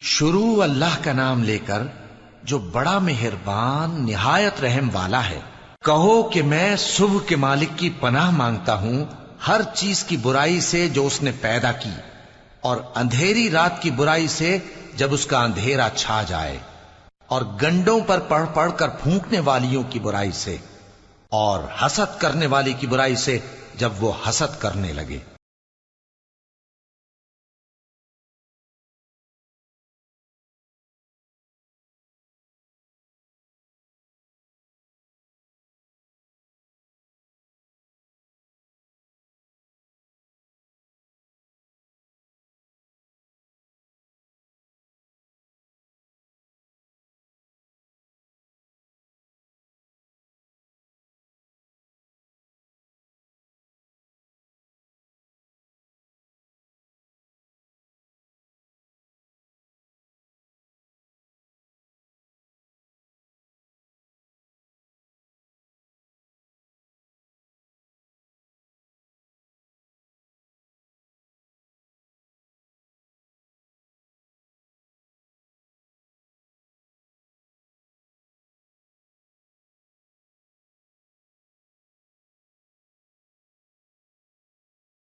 शुरू अल्लाह का नाम लेकर जो बड़ा मेहरबान निहायत रहम वाला है। कहो कि मैं सुबह के मालिक की पनाह मांगता हूं हर चीज की बुराई से जो उसने पैदा की, और अंधेरी रात की बुराई से जब उसका अंधेरा छा जाए, और गंडों पर पढ़ पढ़ कर फूंकने वालियों की बुराई से, और हसद करने वाली की बुराई से जब वो हसद करने लगे।